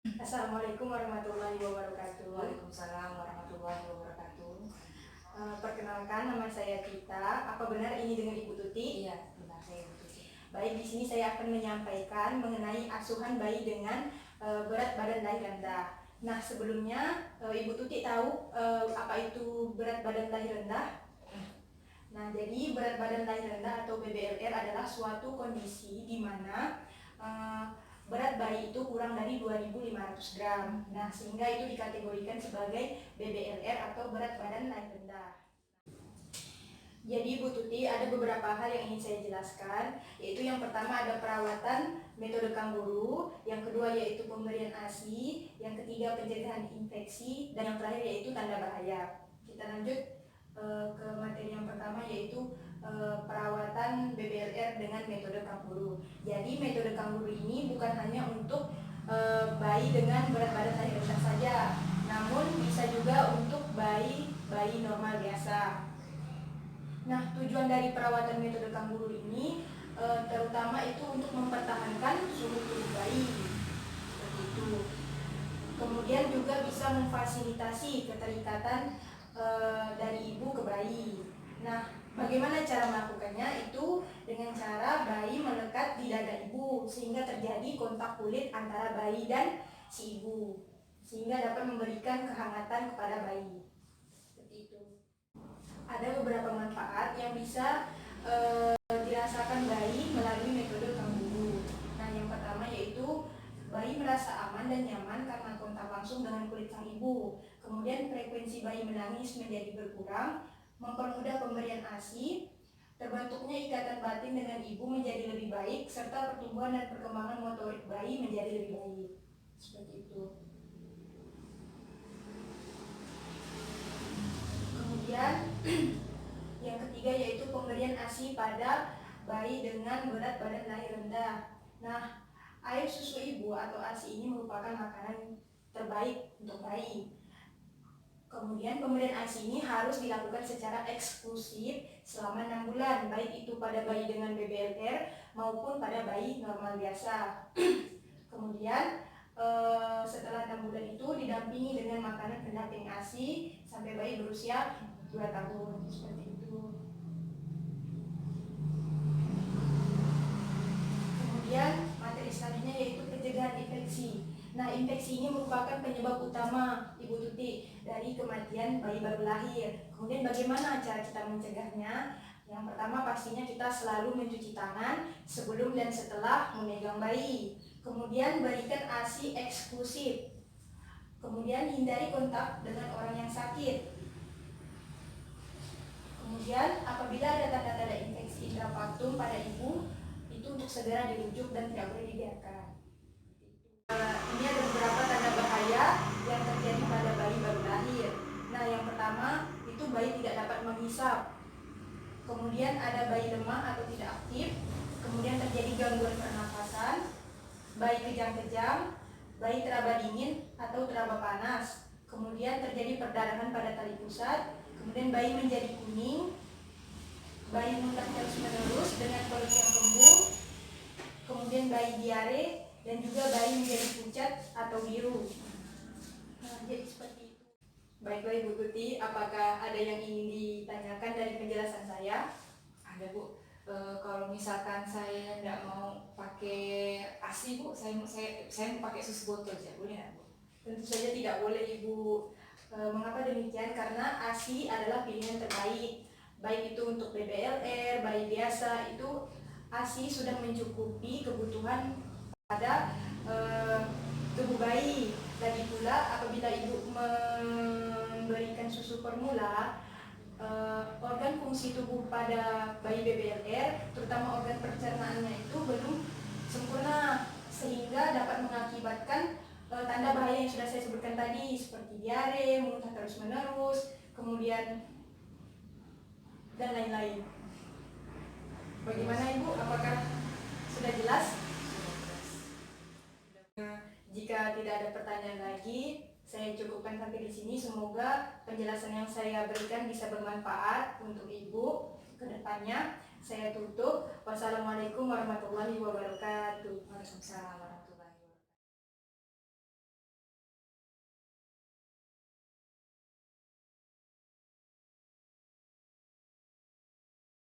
Assalamualaikum warahmatullahi wabarakatuh. Waalaikumsalam warahmatullahi wabarakatuh. Perkenalkan, nama saya Tita. Apa benar ini dengan Ibu Tuti? Iya, benar, saya betul. Baik, di sini saya akan menyampaikan mengenai asuhan bayi dengan berat badan lahir rendah. Nah, sebelumnya Ibu Tuti tahu apa itu berat badan lahir rendah? Nah, jadi berat badan lahir rendah atau BBLR adalah suatu kondisi di mana berat bayi itu kurang dari 2.500 gram. Nah, sehingga itu dikategorikan sebagai BBLR atau berat badan lahir rendah. Jadi Bu Tuti, ada beberapa hal yang ingin saya jelaskan, yaitu yang pertama ada perawatan metode kangguru, yang kedua yaitu pemberian ASI, yang ketiga pencegahan infeksi, dan yang terakhir yaitu tanda bahaya. Kita lanjut ke materi yang pertama, yaitu perawatan BBLR dengan metode kangguru. Jadi metode kangguru ini bukan hanya untuk bayi dengan berat badan lahir rendah saja, namun bisa juga untuk bayi normal biasa. Nah, tujuan dari perawatan metode kangguru ini terutama itu untuk mempertahankan suhu tubuh bayi, seperti itu. Kemudian juga bisa memfasilitasi keterikatan dari ibu ke bayi. Nah, bagaimana cara melakukannya? Itu dengan cara bayi melekat di dada ibu sehingga terjadi kontak kulit antara bayi dan si ibu, sehingga dapat memberikan kehangatan kepada bayi. Seperti itu. Ada beberapa manfaat yang bisa dirasakan bayi melalui metode kangguru. Nah, yang pertama yaitu bayi merasa aman dan nyaman karena kontak langsung dengan kulit sang ibu. Kemudian frekuensi bayi menangis menjadi berkurang, mempermudah pemberian ASI, terbentuknya ikatan batin dengan ibu menjadi lebih baik, serta pertumbuhan dan perkembangan motorik bayi menjadi lebih baik. Seperti itu. Kemudian yang ketiga yaitu pemberian ASI pada bayi dengan berat badan lahir rendah. Nah, air susu ibu atau ASI ini merupakan makanan terbaik untuk bayi. Kemudian pemberian ASI ini harus dilakukan secara eksklusif selama 6 bulan, baik itu pada bayi dengan BBLR maupun pada bayi normal biasa. Kemudian setelah 6 bulan itu didampingi dengan makanan pendamping ASI sampai bayi berusia 2 tahun, seperti itu. Kemudian materi selanjutnya yaitu pencegahan infeksi. Nah, infeksi ini merupakan penyebab utama Ibu Tuti dari kematian bayi baru lahir. Kemudian bagaimana cara kita mencegahnya? Yang pertama pastinya kita selalu mencuci tangan sebelum dan setelah memegang bayi. Kemudian berikan ASI eksklusif. Kemudian hindari kontak dengan orang yang sakit. Kemudian apabila ada tanda-tanda infeksi intrafaktum pada ibu, itu untuk segera dirujuk dan tidak boleh dibiarkan. Ini ada beberapa tanda bahaya yang terjadi pada bayi baru lahir. Nah, yang pertama itu bayi tidak dapat menghisap. Kemudian ada bayi lemah atau tidak aktif. Kemudian terjadi gangguan pernafasan, bayi kejang-kejang, bayi teraba dingin atau teraba panas. Kemudian terjadi perdarahan pada tali pusat. Kemudian bayi menjadi kuning, bayi muntah terus-menerus dengan perut yang kembung, kemudian bayi diare, dan juga bayi menjadi pucat atau biru. Nah, jadi seperti itu. Baiklah Ibu Tuti, apakah ada yang ingin ditanyakan dari penjelasan saya? Ada Bu. Kalau misalkan saya tidak mau pakai ASI Bu, saya mau pakai susu botol saja, boleh nggak Bu? Tentu saja tidak boleh Ibu. Mengapa demikian? Karena ASI adalah pilihan terbaik. Baik itu untuk BBLR, bayi biasa, itu ASI sudah mencukupi kebutuhan pada tubuh bayi. Lagi pula apabila ibu memberikan susu formula, organ fungsi tubuh pada bayi BBLR, terutama organ pencernaannya itu belum sempurna, sehingga dapat mengakibatkan tanda bahaya yang sudah saya sebutkan tadi, seperti diare, muntah terus-menerus, kemudian dan lain-lain. Bagaimana Ibu? Apakah sudah jelas? Jika tidak ada pertanyaan lagi, saya cukupkan sampai di sini. Semoga penjelasan yang saya berikan bisa bermanfaat untuk Ibu ke depannya. Saya tutup. Wassalamualaikum warahmatullahi wabarakatuh. Waalaikumsalam warahmatullahi wabarakatuh.